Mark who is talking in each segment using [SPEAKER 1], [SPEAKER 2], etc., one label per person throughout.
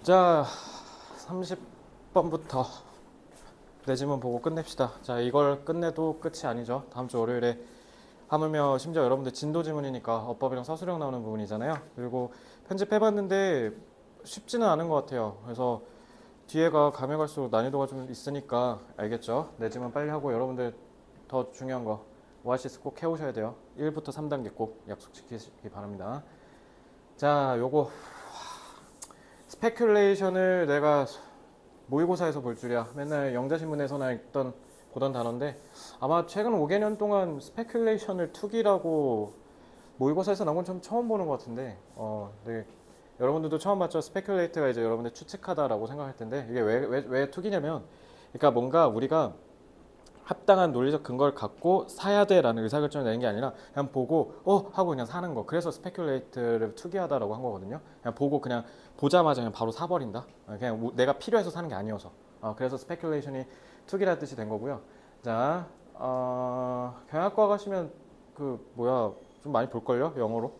[SPEAKER 1] 자, 30번부터 내지문 보고 끝냅시다. 자, 이걸 끝내도 끝이 아니죠. 다음 주 월요일에 하물며 심지어 여러분들 진도 지문이니까 어법이랑 서술형 나오는 부분이잖아요. 그리고 편집해봤는데 쉽지는 않은 것 같아요. 그래서 뒤에가 가면 갈수록 난이도가 좀 있으니까 알겠죠? 내지문 빨리 하고 여러분들 더 중요한 거 오아시스 꼭 해오셔야 돼요. 1부터 3단계 꼭 약속 지키시기 바랍니다. 자, 요거 스페큘레이션을 내가 모의고사에서 볼 줄이야. 맨날 영자신문에서나 보던 단어인데 아마 최근 5개년 동안 스페큘레이션을 투기라고 모의고사에서 나온 건 좀 처음 보는 것 같은데 네. 여러분들도 처음 봤죠? 스페큘레이트가 이제 여러분들 추측하다라고 생각할 텐데 이게 왜 투기냐면 그러니까 뭔가 우리가 합당한 논리적 근거를 갖고 사야 돼라는 의사결정을 내는 게 아니라 그냥 보고 하고 그냥 사는 거. 그래서 스페큘레이트를 투기하다라고 한 거거든요. 그냥 보고 그냥 보자마자 그냥 바로 사버린다. 그냥 내가 필요해서 사는 게 아니어서. 그래서 스페큘레이션이 투기라는 뜻이 된 거고요. 자, 경영학과 가시면 좀 많이 볼걸요? 영어로.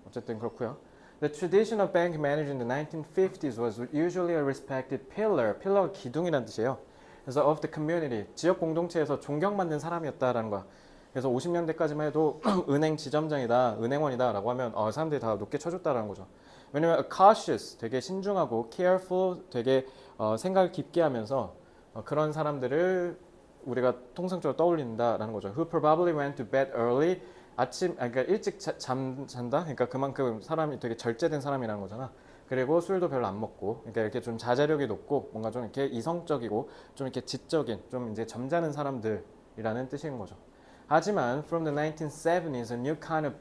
[SPEAKER 1] 어쨌든 그렇고요. The tradition of bank management in the 1950s was usually a respected pillar. pillar가 기둥이라는 뜻이에요. 그래서 of the community, 지역 공동체에서 존경받는 사람이었다라는 거야. 그래서 50년대까지만 해도 은행 지점장이다, 은행원이다 라고 하면 사람들이 다 높게 쳐줬다라는 거죠. 왜냐면 cautious, 되게 신중하고 careful, 되게 생각을 깊게 하면서 그런 사람들을 우리가 통상적으로 떠올린다라는 거죠. Who probably went to bed early, 그러니까 일찍 잔다? 그러니까 그만큼 사람이 되게 절제된 사람이라는 거잖아. 그리고 술도 별로 안 먹고, 그러니까 이렇게 좀 자제력이 높고, 뭔가 좀 이렇게 이성적이고, 좀 이렇게 지적인, 좀 이제 점잖은 사람들이라는 뜻인 거죠. 하지만, from the 1970s, a new kind of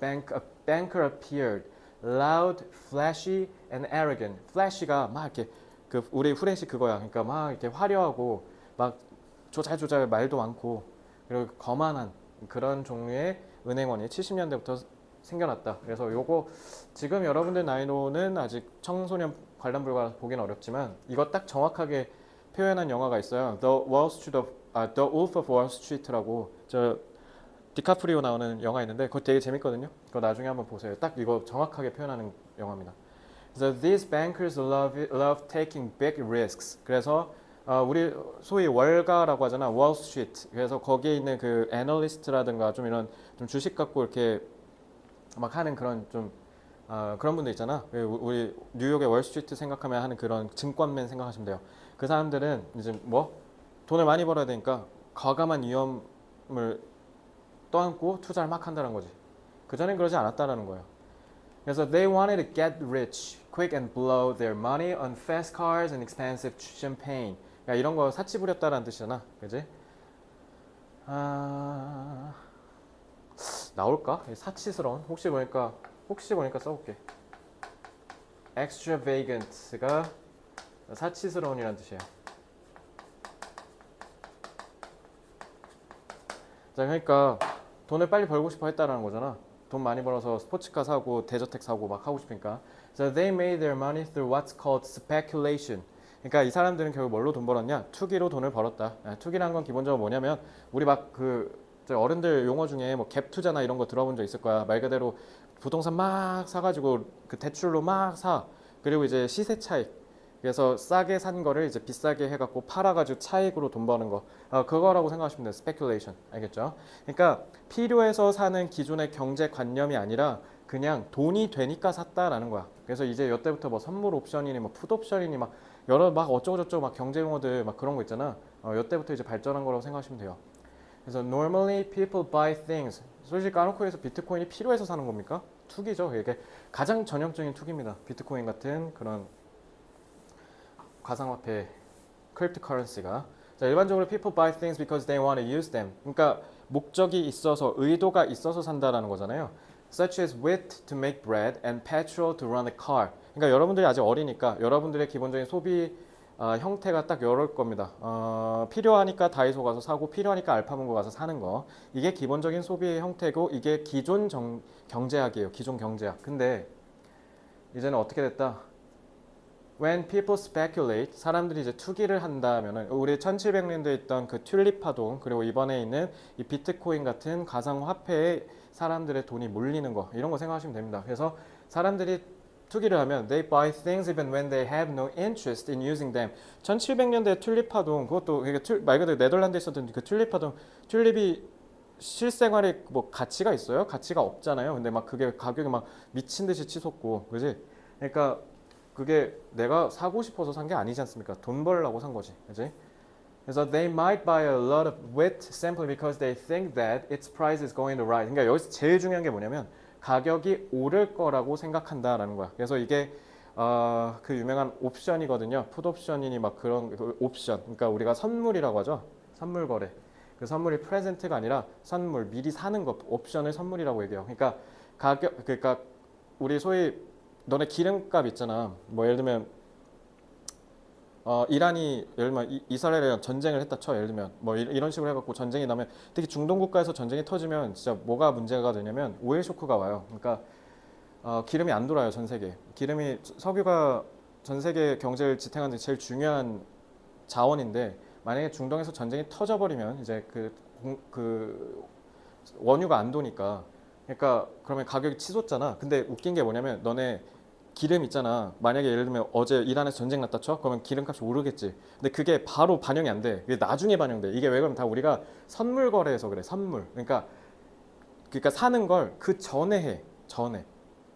[SPEAKER 1] banker appeared. Loud, flashy, and arrogant. flash가 막 이렇게, 우리 후레쉬 그거야. 그러니까 막 이렇게 화려하고, 막 조잘조잘 말도 많고, 그리고 거만한 그런 종류의 은행원이 70년대부터 생겨났다. 그래서 요거 지금 여러분들 나이로는 아직 청소년 관람 불가 보기는 어렵지만 이거 딱 정확하게 표현한 영화가 있어요. The Wolf of Wall Street라고 저 디카프리오 나오는 영화 있는데 그거 되게 재밌거든요. 그거 나중에 한번 보세요. 딱 이거 정확하게 표현하는 영화입니다. 그래서 these bankers love taking big risks. 그래서 우리 소위 월가라고 하잖아. 월스트리트. 그래서 거기에 있는 그 애널리스트라든가 좀 이런 좀 주식 갖고 이렇게 막 하는 그런 좀 그런 분들 있잖아. 우리 뉴욕의 월스트리트 생각하면 하는 그런 증권맨 생각하시면 돼요. 그 사람들은 이제 돈을 많이 벌어야 되니까 과감한 위험을 떠안고 투자를 막 한다는 거지. 그전엔 그러지 않았다라는 거예요. 그래서 they wanted to get rich quick and blow their money on fast cars and expensive champagne. 그러니까 이런 거 사치 부렸다라는 뜻이잖아. 그지? 나올까? 사치스러운? 혹시 보니까 써볼게. extravagant가 사치스러운이라는 뜻이에요. 자, 그러니까 돈을 빨리 벌고 싶어 했다라는 거잖아. 돈 많이 벌어서 스포츠카 사고 대저택 사고 막 하고 싶으니까. So they made their money through what's called speculation. 그러니까 이 사람들은 결국 뭘로 돈 벌었냐? 투기로 돈을 벌었다. 투기란 건 기본적으로 뭐냐면 우리 막 어른들 용어 중에 갭 투자나 이런 거 들어본 적 있을 거야. 말 그대로 부동산 막 사가지고 그 대출로 막 사. 그리고 이제 시세 차익. 그래서 싸게 산 거를 이제 비싸게 해갖고 팔아가지고 차익으로 돈 버는 거. 그거라고 생각하시면 돼요. 스페큘레이션. 알겠죠? 그러니까 필요해서 사는 기존의 경제관념이 아니라 그냥 돈이 되니까 샀다라는 거야. 그래서 이제 이때부터 선물 옵션이니 풋 옵션이니 막 여러 막 어쩌고저쩌고 막 경제 용어들 막 그런 거 있잖아. 이때부터 이제 발전한 거라고 생각하시면 돼요. 그래서 normally people buy things. 솔직히 까놓고 해서 비트코인이 필요해서 사는 겁니까? 투기죠. 이게 가장 전형적인 투기입니다. 비트코인 같은 그런 가상화폐 크립토커런시가. 자, 일반적으로 people buy things because they want to use them. 그러니까 목적이 있어서 의도가 있어서 산다라는 거잖아요. Such as wheat to make bread and petrol to run a car. 그러니까 여러분들이 아직 어리니까 여러분들의 기본적인 소비 형태가 딱 이럴 겁니다. 필요하니까 다이소 가서 사고 필요하니까 알파문고 가서 사는 거. 이게 기본적인 소비의 형태고 이게 기존 경제학이에요. 기존 경제학. 근데 이제는 어떻게 됐다? When people speculate, 사람들이 이제 투기를 한다면은 우리 1700년대에 있던 그 튤립 파동 그리고 이번에 있는 이 비트코인 같은 가상화폐에 사람들의 돈이 몰리는 거 이런 거 생각하시면 됩니다. 그래서 사람들이 투기를 하면 they buy things even when they have no interest in using them. 1700년대 튤립 파동 그것도 말 그대로 네덜란드에 있었던 그 튤립 파동 튤립이 실생활에 뭐 가치가 있어요? 가치가 없잖아요. 근데 막 그게 가격이 막 미친 듯이 치솟고 그지? 그러니까 그게 내가 사고 싶어서 산 게 아니지 않습니까? 돈 벌려고 산 거지. 그지? 그래서 they might buy a lot of wheat simply because they think that its price is going to rise. 그러니까 여기서 제일 중요한 게 뭐냐면 가격이 오를 거라고 생각한다라는 거야. 그래서 이게 그 유명한 옵션이거든요. 풋 옵션이니 막 그런 그 옵션. 그러니까 우리가 선물이라고 하죠. 선물 거래. 그 선물이 프레젠트가 아니라 선물, 미리 사는 것, 옵션을 선물이라고 얘기해요. 그러니까 그러니까 우리 소위 너네 기름값 있잖아. 뭐 예를 들면 이란이 예를 들면 이스라엘이랑 전쟁을 했다 쳐. 예를 들면 뭐 이런 식으로 해갖고 전쟁이 나면 특히 중동 국가에서 전쟁이 터지면 진짜 뭐가 문제가 되냐면 오일 쇼크가 와요. 그러니까 기름이 안 돌아요 전 세계. 기름이 석유가 전 세계 경제를 지탱하는 데 제일 중요한 자원인데 만약에 중동에서 전쟁이 터져버리면 이제 그 원유가 안 도니까 그러니까 그러면 가격이 치솟잖아. 근데 웃긴 게 뭐냐면 너네 기름 있잖아. 만약에 예를 들면 어제 이란에서 전쟁 났다 쳐? 그러면 기름값이 오르겠지. 근데 그게 바로 반영이 안 돼. 그게 나중에 반영돼. 이게 왜 그러면 다 우리가 선물 거래해서 그래. 선물. 그러니까 사는 걸 그 전에 해. 전에.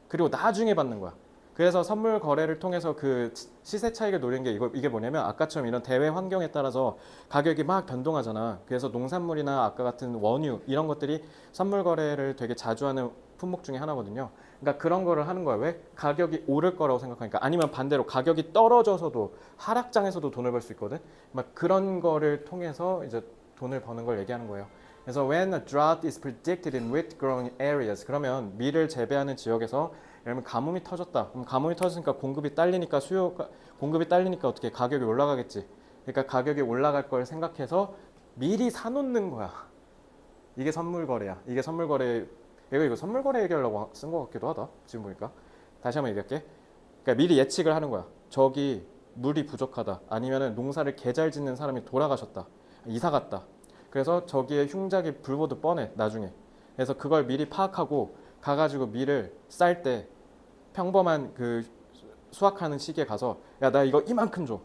[SPEAKER 1] 그리고 나중에 받는 거야. 그래서 선물 거래를 통해서 그 시세 차익을 노리는 게 이게 뭐냐면 아까처럼 이런 대외 환경에 따라서 가격이 막 변동하잖아. 그래서 농산물이나 아까 같은 원유 이런 것들이 선물 거래를 되게 자주 하는 품목 중에 하나거든요. 그러니까 그런 거를 하는 거야. 왜? 가격이 오를 거라고 생각하니까. 아니면 반대로 가격이 떨어져서도 하락장에서도 돈을 벌 수 있거든. 막 그런 거를 통해서 이제 돈을 버는 걸 얘기하는 거예요. 그래서 when a drought is predicted in wheat growing areas 그러면 밀을 재배하는 지역에서 예를 들면 가뭄이 터졌다. 그럼 가뭄이 터졌으니까 공급이 딸리니까 공급이 딸리니까 어떻게 가격이 올라가겠지. 그러니까 가격이 올라갈 걸 생각해서 미리 사놓는 거야. 이게 선물 거래야. 이게 선물 거래. 이거 선물 거래 얘기하려고 쓴 것 같기도 하다. 지금 보니까. 다시 한번 얘기할게. 그러니까 미리 예측을 하는 거야. 저기 물이 부족하다. 아니면은 농사를 개잘 짓는 사람이 돌아가셨다. 이사 갔다. 그래서 저기에 흉작이 불보듯 뻔해. 나중에. 그래서 그걸 미리 파악하고 가가지고 밀을 쌀 때 평범한 그 수확하는 시기에 가서 야 나 이거 이만큼 줘.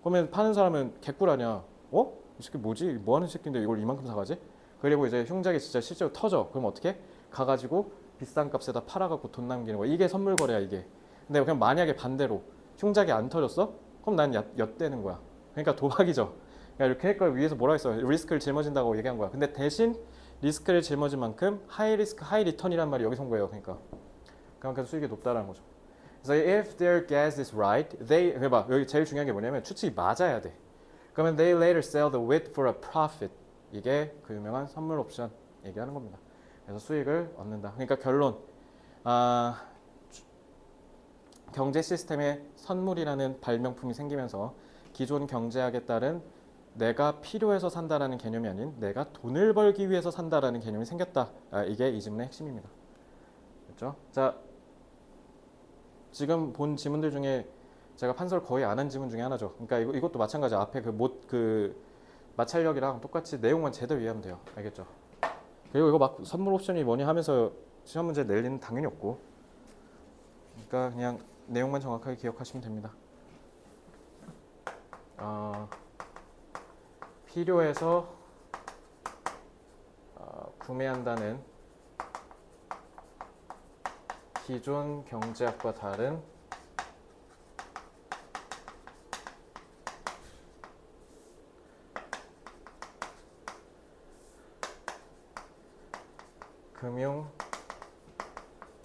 [SPEAKER 1] 그러면 파는 사람은 개꿀 아니야. 어? 이 새끼 뭐지? 뭐 하는 새끼인데 이걸 이만큼 사가지? 그리고 이제 흉작이 진짜 실제로 터져. 그럼 어떻게? 가가지고 비싼 값에다 팔아갖고 돈 남기는 거야. 이게 선물 거래야 이게. 근데 그냥 만약에 반대로 흉작이 안 터졌어? 그럼 난 엿대는 거야. 그러니까 도박이죠. 그러니까 이렇게 할 걸 위해서 뭐라 했어? 리스크를 짊어진다고 얘기한 거야. 근데 대신 리스크를 짊어진 만큼 하이 리스크 하이 리턴이란 말이 여기서 온 거예요. 그러니까 그만큼 수익이 높다라는 거죠. 그래서 if their guess is right, 해봐. 여기 제일 중요한 게 뭐냐면 추측이 맞아야 돼. 그러면 they later sell the wheat for a profit. 이게 그 유명한 선물 옵션 얘기하는 겁니다. 그래서 수익을 얻는다. 그러니까 결론, 경제 시스템에 선물이라는 발명품이 생기면서 기존 경제학에 따른 내가 필요해서 산다라는 개념이 아닌 내가 돈을 벌기 위해서 산다라는 개념이 생겼다. 이게 이 지문의 핵심입니다. 그렇죠? 자, 지금 본 지문들 중에 제가 판서를 거의 안 한 지문 중에 하나죠. 그러니까 이것도 마찬가지. 앞에 그 마찰력이랑 똑같이 내용만 제대로 이해하면 돼요. 알겠죠? 그리고 이거 막 선물 옵션이 뭐니 하면서 시험 문제 낼 리는 당연히 없고. 그러니까 그냥 내용만 정확하게 기억하시면 됩니다. 필요해서 구매한다는 기존 경제학과 다른 금융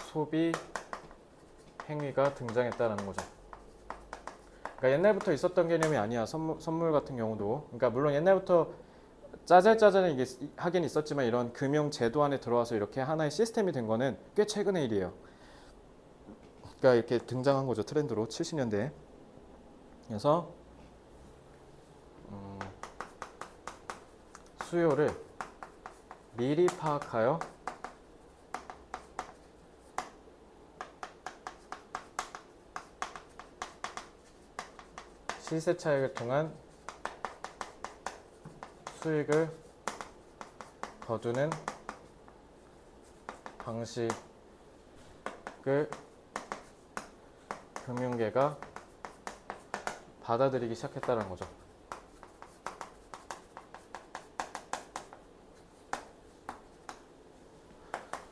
[SPEAKER 1] 소비 행위가 등장했다라는 거죠. 그러니까 옛날부터 있었던 개념이 아니야. 선물 같은 경우도. 그러니까 물론 옛날부터 짜잘짜잘은 이게 하긴 있었지만 이런 금융 제도 안에 들어와서 이렇게 하나의 시스템이 된 거는 꽤 최근의 일이에요. 그러니까 이렇게 등장한 거죠. 트렌드로 70년대에. 그래서 수요를 미리 파악하여 시세 차익을 통한 수익을 거두는 방식을 금융계가 받아들이기 시작했다는 거죠.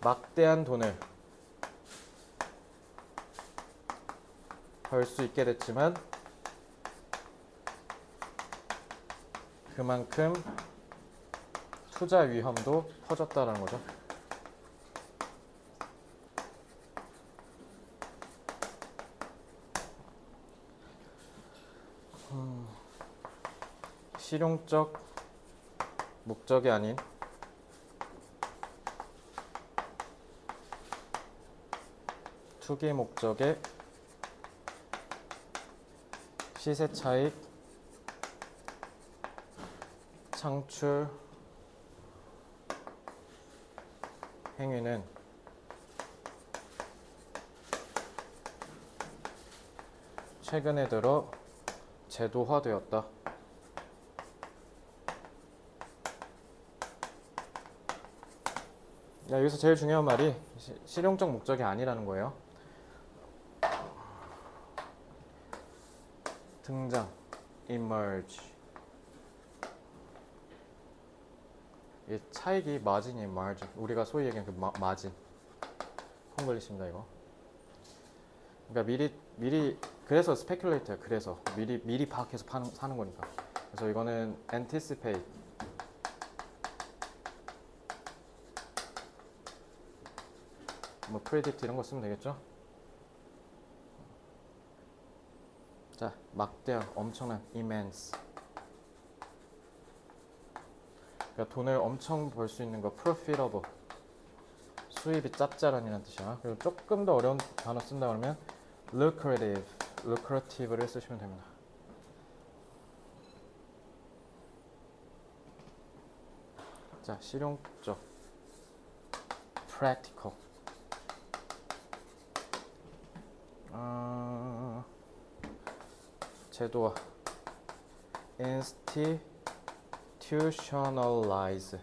[SPEAKER 1] 막대한 돈을 벌 수 있게 됐지만 그만큼 투자 위험도 퍼졌다는 거죠. 실용적 목적이 아닌 투기 목적의 시세 차익 창출 행위는 최근에 들어 제도화되었다. 여기서 제일 중요한 말이 실용적 목적이 아니라는 거예요. 등장, emerge. 이 차익이 마진이 margin. 우리가 소위 얘기하는 그 마진. 콩글리시입니다 이거. 그러니까 미리 그래서 스페큘레이터야. 그래서 미리 파악해서 사는 거니까. 그래서 이거는 anticipate. 뭐 predict 이런 거 쓰면 되겠죠? 자, 막대한 엄청난 immense. 그러니까 돈을 엄청 벌 수 있는 거 profitable. 수입이 짭짤한이라는 뜻이야. 그리고 조금 더 어려운 단어 쓴다 그러면 lucrative를 쓰시면 됩니다. 자, 실용적 practical. 제도화 institutionalize.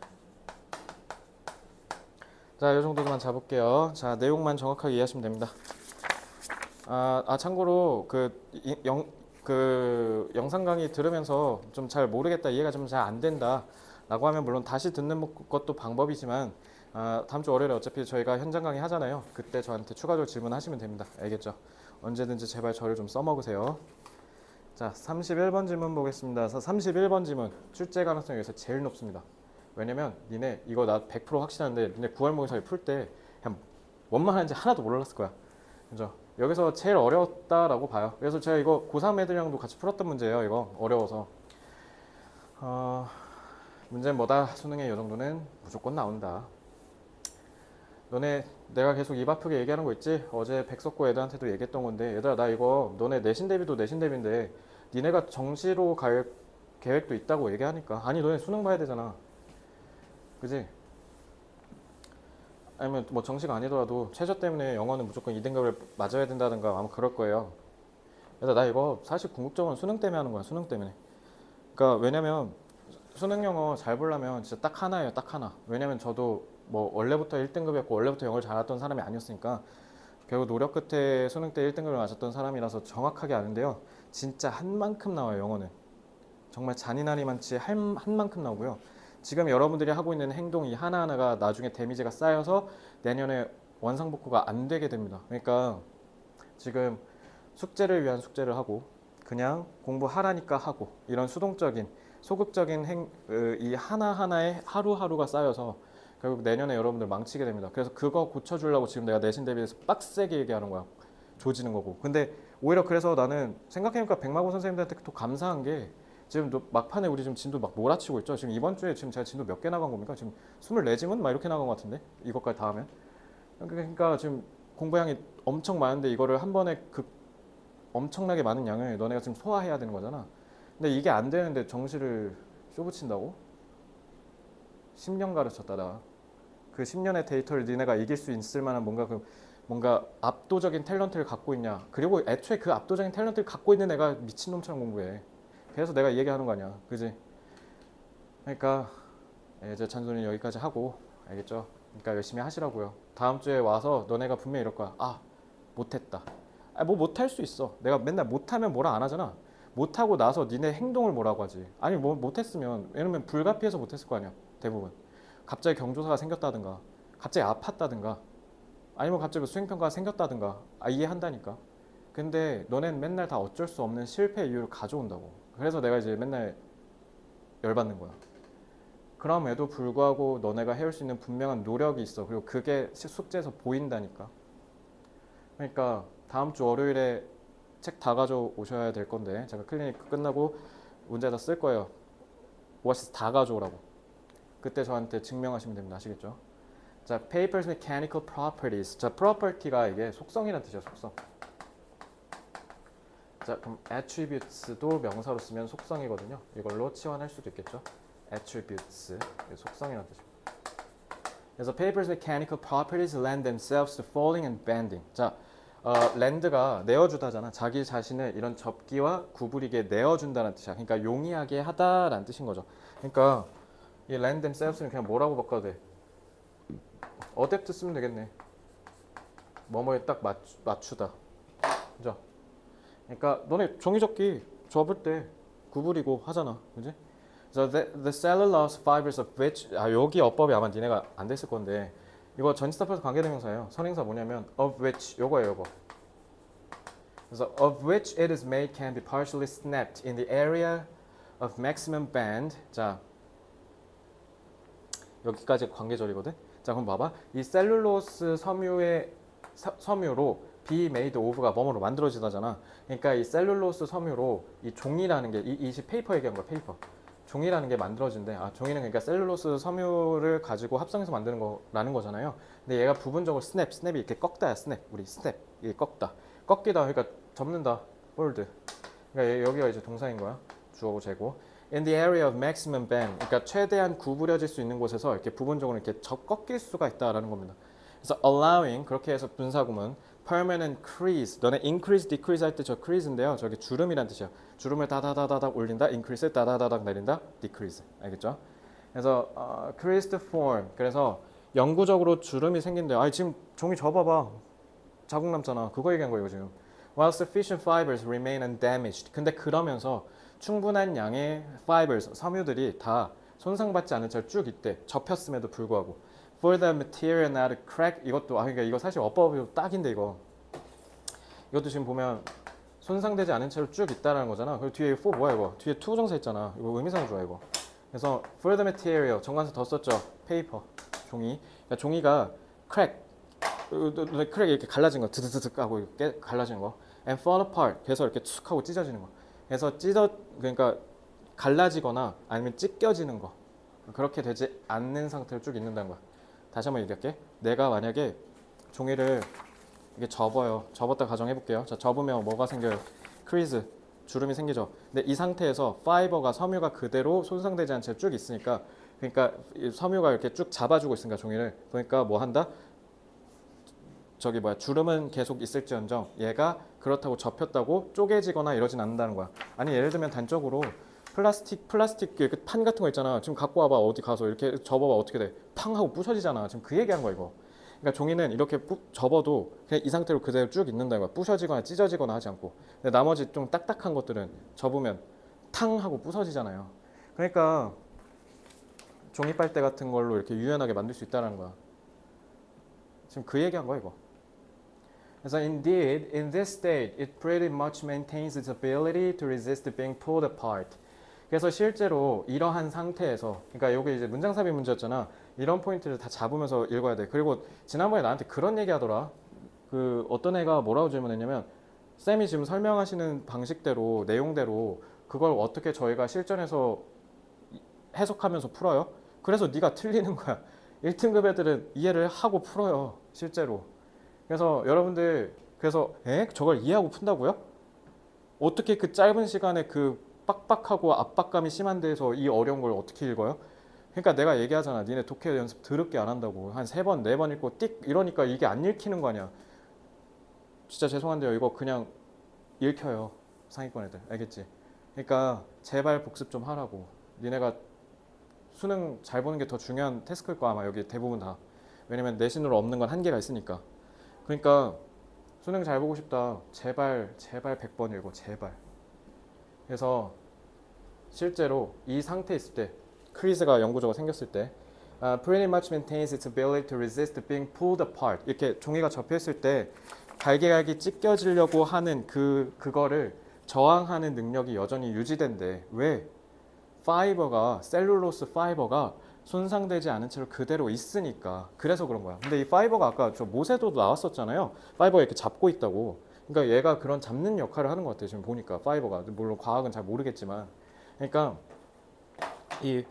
[SPEAKER 1] 자, 이 정도만 잡을게요. 자, 내용만 정확하게 이해하시면 됩니다. 참고로 그 영상 강의 들으면서 좀 잘 모르겠다, 이해가 좀 잘 안 된다 라고 하면 물론 다시 듣는 것도 방법이지만 다음 주 월요일에 어차피 저희가 현장 강의 하잖아요. 그때 저한테 추가적으로 질문하시면 됩니다. 알겠죠? 언제든지 제발 저를 좀 써먹으세요. 자, 31번 질문 보겠습니다. 31번 질문 출제 가능성이 여기서 제일 높습니다. 왜냐면 니네 이거 나 100% 확신하는데 니네 9월 모의사를 풀 때 그냥 뭔 말 하는지 하나도 몰랐을 거야. 그죠? 여기서 제일 어려웠다라고 봐요. 그래서 제가 이거 고3 애들이랑도 같이 풀었던 문제예요. 이거 어려워서 문제는 뭐다? 수능에 이 정도는 무조건 나온다. 너네 내가 계속 입 아프게 얘기하는 거 있지? 어제 백석고 애들한테도 얘기했던 건데, 얘들아 나 이거 너네 내신 대비도 내신 대비인데 니네가 정시로 갈 계획도 있다고 얘기하니까, 아니 너네 수능 봐야 되잖아. 그지? 아니면 뭐 정시가 아니더라도 최저 때문에 영어는 무조건 2등급을 맞아야 된다든가 아마 그럴 거예요. 그래서 나 이거 사실 궁극적으로 수능 때문에 하는 거야. 수능 때문에. 그러니까 왜냐면 수능 영어 잘 보려면 진짜 딱 하나예요. 딱 하나. 왜냐면 저도 뭐 원래부터 1등급이었고 원래부터 영어를 잘했던 사람이 아니었으니까 결국 노력 끝에 수능 때 1등급을 맞았던 사람이라서 정확하게 아는데요. 진짜 한 만큼 나와요. 영어는. 정말 잔인하니 많지 한 만큼 나오고요. 지금 여러분들이 하고 있는 행동 이 하나하나가 나중에 데미지가 쌓여서 내년에 원상복구가 안 되게 됩니다. 그러니까 지금 숙제를 위한 숙제를 하고 그냥 공부하라니까 하고 이런 수동적인 소극적인 이 하나하나의 하루하루가 쌓여서 결국 내년에 여러분들 망치게 됩니다. 그래서 그거 고쳐주려고 지금 내가 내신 대비해서 빡세게 얘기하는 거야. 조지는 거고. 근데 오히려 그래서 나는 생각해보니까 백마고 선생님들한테 또 감사한 게 지금 막판에 우리 지금 진도 막 몰아치고 있죠. 지금 이번 주에 지금 제가 진도 몇 개 나간 겁니까? 지금 24지문 막 이렇게 나간 것 같은데 이것까지 다 하면. 그러니까 지금 공부량이 엄청 많은데 이거를 한 번에 엄청나게 많은 양을 너네가 지금 소화해야 되는 거잖아. 근데 이게 안 되는데 정시를 쇼붙인다고? 10년 가르쳤다 나. 그 10년의 데이터를 니네가 이길 수 있을 만한 뭔가 압도적인 탤런트를 갖고 있냐. 그리고 애초에 그 압도적인 탤런트를 갖고 있는 애가 미친놈처럼 공부해. 그래서 내가 이 얘기하는 거 아니야. 그지? 그러니까 이제 찬소는 여기까지 하고, 알겠죠? 그러니까 열심히 하시라고요. 다음 주에 와서 너네가 분명히 이럴 거야. 아, 못했다. 뭐 못할 수 있어. 내가 맨날 못하면 뭐라 안 하잖아. 못하고 나서 니네 행동을 뭐라고 하지. 아니 뭐 못했으면 왜냐면 불가피해서 못했을 거 아니야. 대부분. 갑자기 경조사가 생겼다든가 갑자기 아팠다든가 아니면 갑자기 뭐 수행평가가 생겼다든가 이해한다니까. 근데 너넨 맨날 다 어쩔 수 없는 실패 이유를 가져온다고. 그래서 내가 이제 맨날 열받는 거야. 그럼에도 불구하고 너네가 해올 수 있는 분명한 노력이 있어. 그리고 그게 숙제에서 보인다니까. 그러니까 다음 주 월요일에 책 다 가져오셔야 될 건데 제가 클리닉 끝나고 문제다 쓸 거예요. 오아시스 다 가져오라고. 그때 저한테 증명하시면 됩니다. 아시겠죠? 자, Paper's Mechanical Properties. 자, property가 이게 속성이라는 뜻이야. 속성. 자, 그럼 attributes도 명사로 쓰면 속성이거든요. 이걸로 치환할 수도 있겠죠. attributes, 속성이라는 뜻입니다. 그래서 Paper's Mechanical Properties lend themselves to folding and bending. 자, lend가 내어주다잖아. 자기 자신을 이런 접기와 구부리게 내어준다는 뜻이야. 그러니까 용이하게 하다라는 뜻인 거죠. 그러니까 이 lend themselves는 그냥 뭐라고 바꿔도 돼. 어댑트 쓰면 되겠네. 뭐뭐에 딱 맞추다. 그죠? 그러니까 너네 종이접기 접을 때 구부리고 하잖아. 그지? So the cellulose fibers of which 여기 어법이 아마 니네가 안 됐을 건데 이거 전치사 플러스 관계대명사예요. 선행사 뭐냐면 of which 요거예요, 요거. 그래서 of which it is made can be partially snapped in the area of maximum bend. 자, 여기까지 관계절이거든. 자, 그럼 봐봐. 이 셀룰로스 섬유의 섬유로 be made of가 뭐뭐로 만들어지다잖아. 그러니까 이 셀룰로스 섬유로 이 종이라는 게 이 페이퍼 얘기한 거야. 페이퍼. 종이라는 게 만들어진대. 종이는 그러니까 셀룰로스 섬유를 가지고 합성해서 만드는 거라는 거잖아요. 근데 얘가 부분적으로 스냅이 이렇게 꺾다야. 스냅. 우리 스냅. 이게 꺾다. 꺾이다. 그러니까 접는다. 폴드. 그러니까 여기가 이제 동사인 거야. 주어고 재고. In the area of maximum bend. 그러니까 최대한 구부려질 수 있는 곳에서 이렇게 부분적으로 이렇게 꺾일 수가 있다라는 겁니다. 그래서 allowing 그렇게 해서 분사구문 permanent crease. 너네 increase, decrease 할 때 저 crease인데요. 저기 주름이란 뜻이야. 주름을 다다다다닥 올린다. increase 다다다닥 내린다. decrease. 알겠죠? 그래서 creased form. 그래서 영구적으로 주름이 생긴대요. 지금 종이 접어봐. 자국 남잖아. 그거 얘기한 거예요 지금. While sufficient fibers remain undamaged. 근데 그러면서 충분한 양의 fibers, 섬유들이 다 손상받지 않은 채 쭉 있대. 접혔음에도 불구하고. For the material not to crack. 이것도 그러니까 이거 사실 어법이 딱인데 이거. 이것도 지금 보면 손상되지 않은 채로 쭉 있다라는 거잖아. 그리고 뒤에 for 뭐야 이거? 뒤에 to 정사 있잖아. 이거 의미상 좋아 이거. 그래서 for the material 정관사 더 썼죠. paper 종이. 그러니까 종이가 crack 이렇게 갈라진 거 드드드득 하고 이렇게 갈라진 거. And fall apart. 그래서 이렇게 툭 하고 찢어지는 거. 그래서 그러니까 갈라지거나 아니면 찢겨지는 거. 그렇게 되지 않는 상태로 쭉 있는다는 거야. 다시 한번 얘기할게. 내가 만약에 종이를 이게 접어요. 접었다 가정해볼게요. 자, 접으면 뭐가 생겨요? 크리즈, 주름이 생기죠. 근데 이 상태에서 파이버가 섬유가 그대로 손상되지 않은 채 쭉 있으니까 그러니까 이 섬유가 이렇게 쭉 잡아주고 있으니까 종이를 그러니까 뭐 한다? 저기 뭐야 주름은 계속 있을지언정 얘가 그렇다고 접혔다고 쪼개지거나 이러진 않는다는 거야. 아니 예를 들면 단적으로 플라스틱 판 같은 거 있잖아. 지금 갖고 와봐. 어디 가서 이렇게 접어봐. 어떻게 돼? 팡 하고 부서지잖아. 지금 그 얘기한 거야 이거. 그러니까 종이는 이렇게 접어도 그냥 이 상태로 그대로 쭉 있는다는 거야. 부셔지거나 찢어지거나 하지 않고. 근데 나머지 좀 딱딱한 것들은 접으면 탕 하고 부서지잖아요. 그러니까 종이 빨대 같은 걸로 이렇게 유연하게 만들 수 있다는 거야. 지금 그 얘기한 거야 이거. 그래서 indeed, in this state, it pretty much maintains its ability to resist being pulled apart. 그래서 실제로 이러한 상태에서, 그러니까 여기 이제 문장삽입 문제였잖아. 이런 포인트를 다 잡으면서 읽어야 돼. 그리고 지난번에 나한테 그런 얘기 하더라. 그 어떤 애가 뭐라고 질문했냐면, 쌤이 지금 설명하시는 방식대로, 내용대로 그걸 어떻게 저희가 실전에서 해석하면서 풀어요? 그래서 네가 틀리는 거야. 1등급 애들은 이해를 하고 풀어요. 실제로. 그래서 여러분들 그래서 저걸 이해하고 푼다고요? 어떻게 그 짧은 시간에 그 빡빡하고 압박감이 심한 데서 이 어려운 걸 어떻게 읽어요? 그러니까 내가 얘기하잖아. 니네 독해 연습 더럽게 안 한다고. 한 3번, 4번 읽고 띡 이러니까 이게 안 읽히는 거 아니야. 진짜 죄송한데요. 이거 그냥 읽혀요. 상위권 애들. 알겠지? 그러니까 제발 복습 좀 하라고. 니네가 수능 잘 보는 게 더 중요한 태스크일 거야 아마 여기 대부분 다. 왜냐면 내신으로 없는 건 한계가 있으니까. 그러니까 수능 잘 보고 싶다. 제발 100번 읽어. 제발. 그래서 실제로 이 상태에 있을 때 크리즈가 영구적으로 생겼을 때 pretty much maintains its ability to resist being pulled apart. 이렇게 종이가 접혀 있을 때 갈기갈기 찢겨지려고 하는 그거를 저항하는 능력이 여전히 유지된대. 왜? 파이버가 셀룰로스 파이버가 손상되지 않은 채로 그대로 있으니까. 그래서 그런 거야. 근데 이 파이버가 아까 저 모세도도 나왔었잖아요. 파이버가 이렇게 잡고 있다고. 그러니까 얘가 그런 잡는 역할을 하는 것 같아요. 지금 보니까 파이버가. 물론 과학은 잘 모르겠지만. 그러니까 이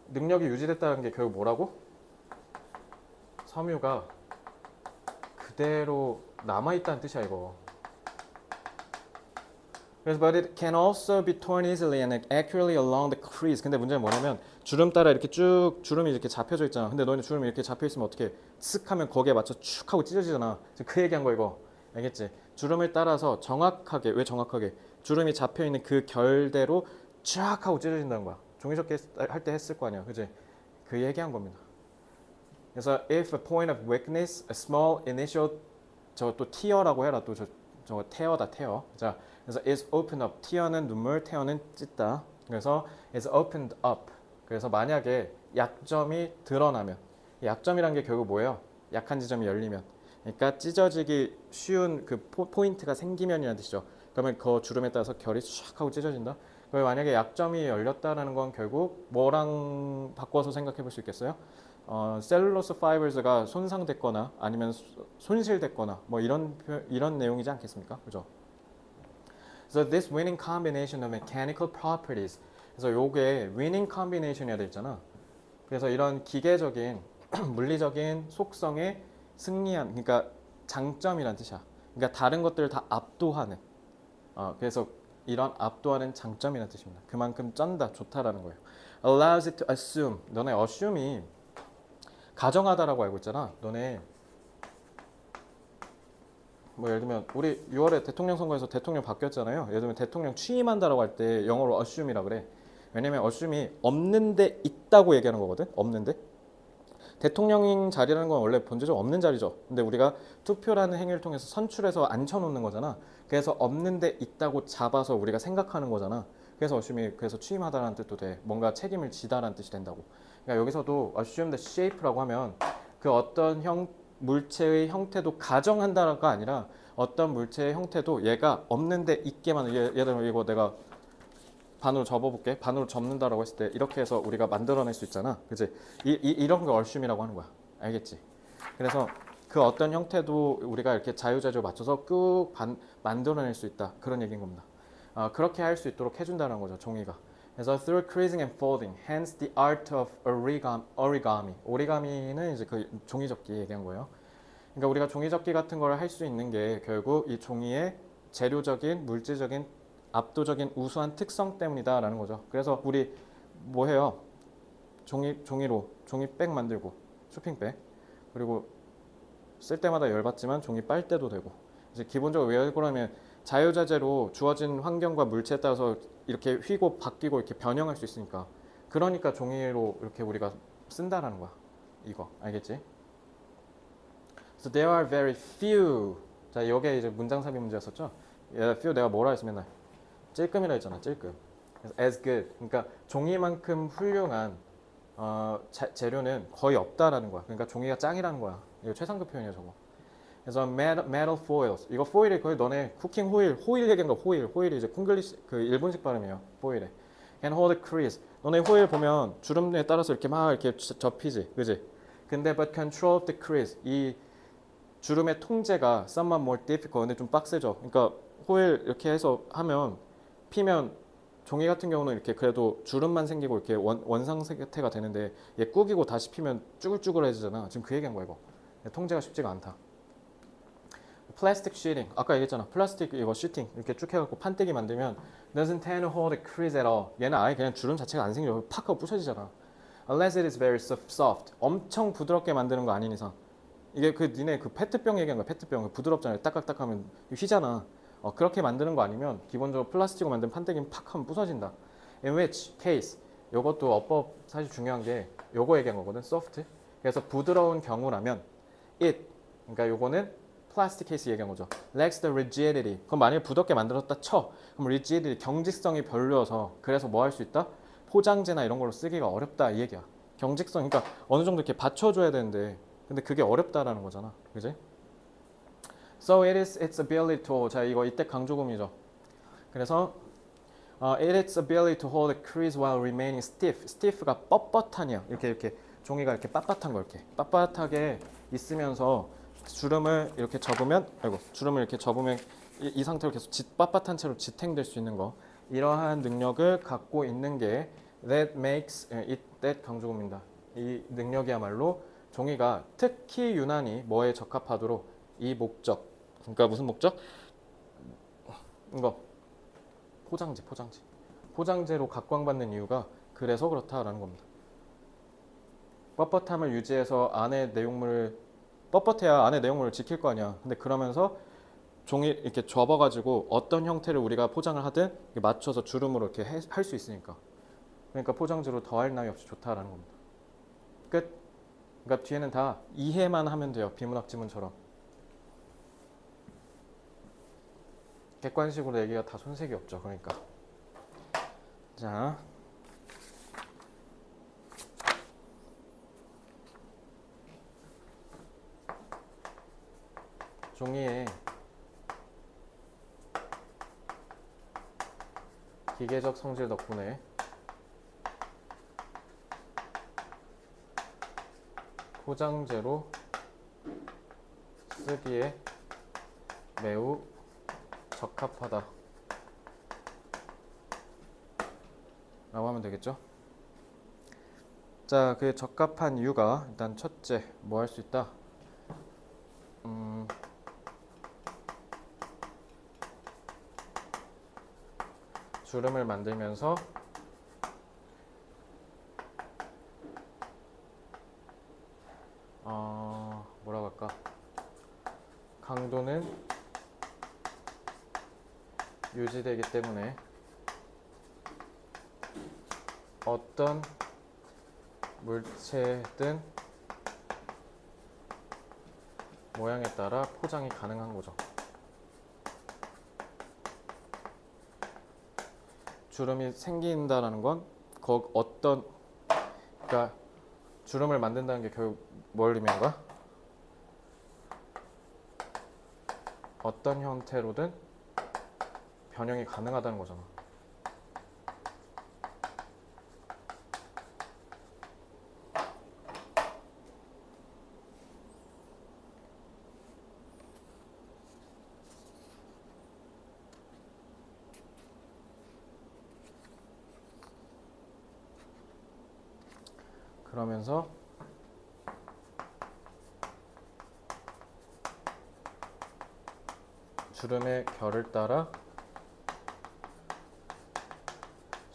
[SPEAKER 1] 능력이 유지됐다는 게 결국 뭐라고? 섬유가 그대로 남아있다는 뜻이야 이거. 그래서 but it can also be torn easily and accurately along the crease. 근데 문제는 뭐냐면 주름 따라 이렇게 쭉 주름이 이렇게 잡혀져 있잖아. 근데 너는 주름이 이렇게 잡혀 있으면 어떻게 쓱 하면 거기에 맞춰 축 하고 찢어지잖아. 지금 그 얘기한 거 이거. 알겠지? 주름을 따라서 정확하게, 왜 정확하게? 주름이 잡혀 있는 그 결대로 쫙 하고 찢어진다는 거야. 종이접기 할 때 했을 거 아니야. 그지? 그 얘기한 겁니다. 그래서 if a point of weakness, a small initial, 저거 또 tear라고 해라. 또 저거 tear다 tear. 자, 그래서 is opened up. tear는 눈물, tear는 찢다. 그래서 is opened up. 그래서 만약에 약점이 드러나면, 약점이란 게 결국 뭐예요? 약한 지점이 열리면. 그러니까 찢어지기 쉬운 그 포인트가 생기면이라는 뜻이죠. 그러면 그 주름에 따라서 결이 샥 하고 찢어진다. 그럼 만약에 약점이 열렸다라는 건 결국 뭐랑 바꿔서 생각해 볼 수 있겠어요? 셀룰로스 파이버즈가 손상됐거나 아니면 손실됐거나 뭐 이런 내용이지 않겠습니까? 그죠? So this winning combination of mechanical properties. 그래서 요게 winning combination이라 돼 있잖아. 그래서 이런 기계적인 물리적인 속성에 승리한, 그러니까 장점이란 뜻이야. 그러니까 다른 것들을 다 압도하는. 그래서 이런 압도하는 장점이라는 뜻입니다. 그만큼 쩐다, 좋다라는 거예요. Allows it to assume. 너네 assume이 가정하다라고 알고 있잖아. 너네 뭐 예를 들면 우리 6월에 대통령 선거에서 대통령 바뀌었잖아요. 예를 들면 대통령 취임한다라고 할 때 영어로 assume이라 그래. 왜냐면 assume이 없는데 있다고 얘기하는 거거든. 없는데. 대통령인 자리라는 건 원래 본질적으로 없는 자리죠. 근데 우리가 투표라는 행위를 통해서 선출해서 앉혀놓는 거잖아. 그래서 없는데 있다고 잡아서 우리가 생각하는 거잖아. 그래서 assume이 그래서 취임하다라는 뜻도 돼. 뭔가 책임을 지다라는 뜻이 된다고. 그러니까 여기서도 assume the shape라고 하면 그 어떤 물체의 형태도 가정한다가 아니라 어떤 물체의 형태도 얘가 없는데 있게만, 예를 들면 이거 내가 반으로 접어볼게. 반으로 접는다라고 했을 때 이렇게 해서 우리가 만들어낼 수 있잖아. 그치? 이런 걸 assume이라고 하는 거야. 알겠지? 그래서 그 어떤 형태도 우리가 이렇게 자유자재로 맞춰서 꾹 만들어낼 수 있다. 그런 얘기인 겁니다. 그렇게 할 수 있도록 해준다는 거죠. 종이가. 그래서 through creasing and folding, hence the art of origami. 오리가미는 이제 그 종이접기 얘기한 거예요. 그러니까 우리가 종이접기 같은 걸 할 수 있는 게 결국 이 종이의 재료적인, 물질적인, 압도적인 우수한 특성 때문이다라는 거죠. 그래서 우리 뭐 해요? 종이로 종이백 만들고, 쇼핑백. 그리고 쓸 때마다 열받지만 종이 빨대도 되고. 이제 기본적으로 왜 그러면 자유자재로 주어진 환경과 물체에 따라서 이렇게 휘고 바뀌고 이렇게 변형할 수 있으니까. 그러니까 종이로 이렇게 우리가 쓴다라는 거야. 이거 알겠지? So there are very few. 자, 이게 이제 문장 삽입 문제였었죠. few 내가 뭐라 했어 맨날? 찔끔이라 했잖아. 찔끔. 그래서 as good. 그러니까 종이만큼 훌륭한 재료는 거의 없다라는 거야. 그러니까 종이가 짱이라는 거야. 이거 최상급 표현이야 저거. 그래서 metal foils. 이거 foil이 거의 너네 쿠킹 호일 얘기한 거. 호일이 이제 콩글리시 그 일본식 발음이에요. foil에. can hold crease. 너네 호일 보면 주름에 따라서 이렇게 막 이렇게 접히지, 그지? 근데 but control of the crease. 이 주름의 통제가 somewhat more difficult. 근데 좀 빡세죠. 그러니까 호일 이렇게 해서 하면 피면 종이 같은 경우는 이렇게 그래도 주름만 생기고 이렇게 원상 상태가 되는데 얘 꾸기고 다시 피면 쭈글쭈글해지잖아. 지금 그 얘기한 거야 이거. 통제가 쉽지가 않다. 플라스틱 sheeting. 아까 얘기했잖아. 플라스틱 이거 sheeting 이렇게 쭉 해갖고 판때기 만들면 doesn't tend to hold a crease at all. 얘는 아예 그냥 주름 자체가 안 생겨. 팍 하고 부서지잖아. Unless it is very soft. 엄청 부드럽게 만드는 거 아닌 이상. 이게 그 니네 그 페트병 얘기한 거야. 페트병 부드럽잖아요. 딱딱딱하면 휘잖아. 그렇게 만드는 거 아니면 기본적으로 플라스틱으로 만든 판때기는 팍 하면 부서진다. In which case 요것도 어법 사실 중요한 게 요거 얘기한 거거든. soft. 그래서 부드러운 경우라면 it. 그러니까 요거는 플라스틱 케이스 얘기한 거죠. lacks the rigidity. 그럼 만약에 부드럽게 만들었다 쳐. 그럼 rigidity 경직성이 별로여서 그래서 뭐 할 수 있다? 포장재나 이런 걸로 쓰기가 어렵다 이 얘기야. 경직성 그러니까 어느 정도 이렇게 받쳐줘야 되는데 근데 그게 어렵다라는 거잖아. 그지? So it is its ability to 자 이거 이때 강조금이죠. 그래서 it is its ability to hold a crease while remaining stiff. stiff가 뻣뻣하냐 이렇게 종이가 이렇게 빳빳한 거 이렇게 빳빳하게 있으면서 주름을 이렇게 접으면 주름을 이렇게 접으면 이 상태로 계속 빳빳한 채로 지탱될 수 있는 거 이러한 능력을 갖고 있는 게 that makes it that 강조금입니다. 이 능력이야말로 종이가 특히 유난히 뭐에 적합하도록 이 목적 그러니까 무슨 목적? 이거 포장재로 각광받는 이유가 그래서 그렇다라는 겁니다. 뻣뻣함을 유지해서 안에 내용물을 뻣뻣해야 안에 내용물을 지킬 거 아니야. 근데 그러면서 종이 이렇게 접어가지고 어떤 형태를 우리가 포장을 하든 맞춰서 주름으로 이렇게 할 수 있으니까. 그러니까 포장재로 더할 나위 없이 좋다라는 겁니다. 끝. 그러니까 뒤에는 다 이해만 하면 돼요. 비문학 지문처럼. 객관식으로 얘기가 다 손색이 없죠. 그러니까. 자. 종이에 기계적 성질 덕분에 포장재로 쓰기에 매우 적합하다 라고 하면 되겠죠. 자, 그 적합한 이유가 일단 첫째 뭐 할 수 있다? 주름을 만들면서 뭐라고 할까? 강도는 유지되기 때문에 어떤 물체든 모양에 따라 포장이 가능한 거죠. 주름이 생긴다라는 건 그러니까 주름을 만든다는 게 결국 뭘 의미하는 거야? 어떤 형태로든 변형이 가능하다는 거잖아. 그러면서 주름의 결을 따라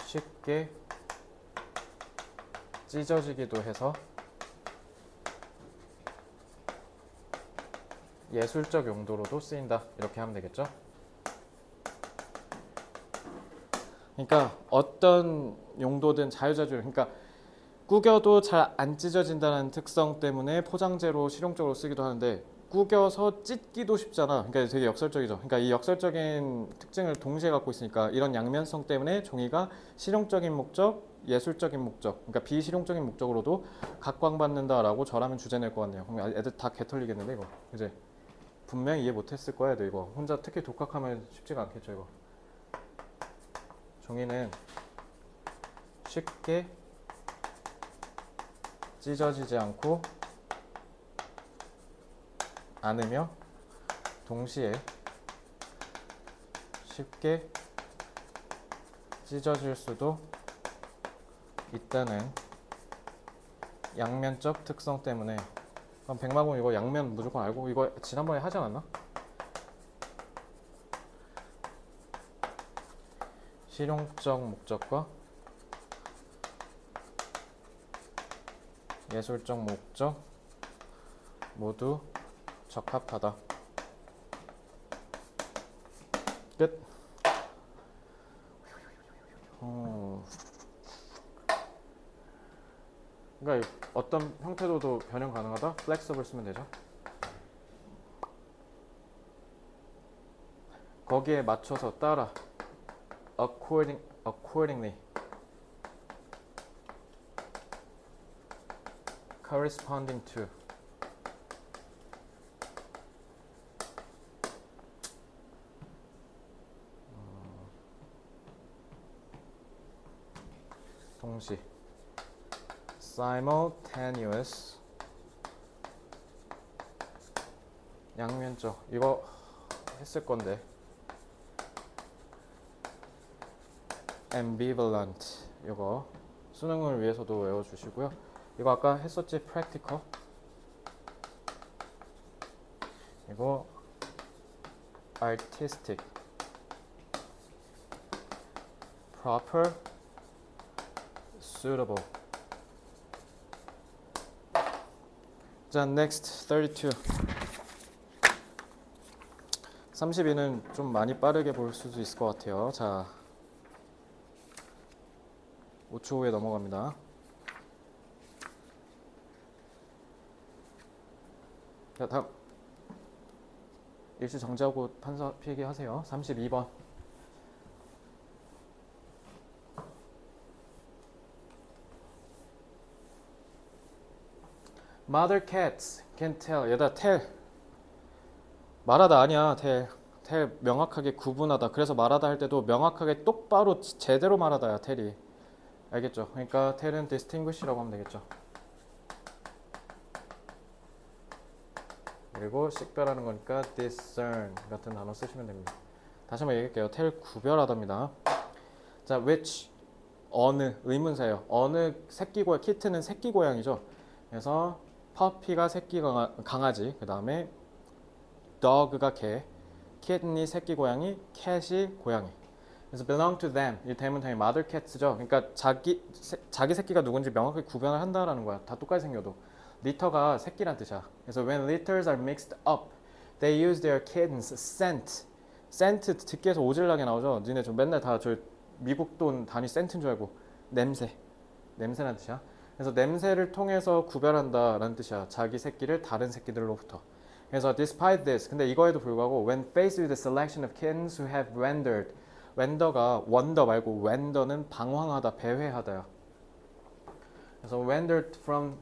[SPEAKER 1] 쉽게 찢어지기도 해서 예술적 용도로도 쓰인다. 이렇게 하면 되겠죠. 그러니까 어떤 용도든 자유자재로 그러니까 구겨도 잘 안 찢어진다는 특성 때문에 포장재로 실용적으로 쓰기도 하는데 구겨서 찢기도 쉽잖아. 그러니까 되게 역설적이죠. 그러니까 이 역설적인 특징을 동시에 갖고 있으니까 이런 양면성 때문에 종이가 실용적인 목적, 예술적인 목적, 그러니까 비실용적인 목적으로도 각광받는다라고 저라면 주제 낼 것 같네요. 그럼 애들 다 개털리겠는데 이거. 이제 분명히 이해 못했을 거야, 너 이거. 혼자 특히 독학하면 쉽지가 않겠죠, 이거. 종이는 쉽게 찢어지지 않으며 동시에 쉽게 찢어질 수도 있다는 양면적 특성 때문에 그럼 백마공 이거 양면 무조건 알고 이거 지난번에 하지 않았나? 실용적 목적과 예술적 목적 모두 적합하다. 끝. 그러니까 어떤 형태로도 변형 가능하다? flexible 쓰면 되죠. 거기에 맞춰서 따라 accordingly corresponding to 동시 simultaneous 양면적 이거 했을 건데 ambivalent 이거 수능을 위해서도 외워주시고요. 이거 아까 했었지 practical 이거 artistic proper suitable 자 next 32 32는 좀 많이 빠르게 볼 수도 있을 것 같아요. 자 5초 후에 넘어갑니다. 자 다음 일시 정지하고 판사 필기하세요. 32번 Mother cats can tell 얘들아 tell 말하다 아니야 tell 명확하게 구분하다 그래서 말하다 할 때도 명확하게 똑바로 제대로 말하다야 tell이 알겠죠? 그러니까 tell은 distinguish라고 하면 되겠죠. 그리고 식별하는 거니까 discern 같은 단어 쓰시면 됩니다. 다시 한번 얘기할게요. tell 구별하답니다. 자 which 어느 의문사예요. 어느 새끼 고양 키트는 새끼 고양이죠. 그래서 퍼피가 새끼 강아지 그 다음에 dog가 개 kitten이 새끼 고양이 cat이 고양이 그래서 belong to them 이 대문장이 mother cats죠. 그러니까 자기 새끼가 누군지 명확하게 구별을 한다라는 거야. 다 똑같이 생겨도 litter가 새끼란 뜻이야. 그래서 when litters are mixed up they use their kittens scent 듣기 해서 오질나게 나오죠. 니네 좀 맨날 다 저 미국 돈 단위 센트인 줄 알고 냄새란 뜻이야. 그래서 냄새를 통해서 구별한다라는 뜻이야. 자기 새끼를 다른 새끼들로부터. 그래서 despite this, 근데 이거에도 불구하고 when faced with a selection of kittens who have wander가 wander 말고 wander는 방황하다, 배회하다야. 그래서 wandered from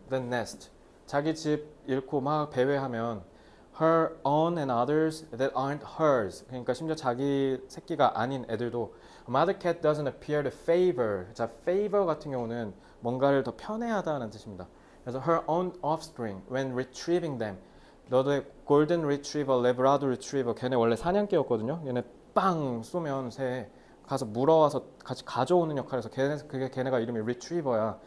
[SPEAKER 1] the nest, 자기 집 잃고 막 배회하면 her own and others that aren't hers, 그러니까 심지어 자기 새끼가 아닌 애들도 mother cat doesn't appear to favor. 자, favor 같은 경우는 뭔가를 더 편애하다는 뜻입니다. 그래서 her own offspring when retrieving them. 너의 골든 리트리버, 레브라도 리트리버 걔네 원래 사냥개였거든요. 얘네 빵 쏘면 새 가서 물어와서 같이 가져오는 역할에서 걔네가 이름이 리트리버야.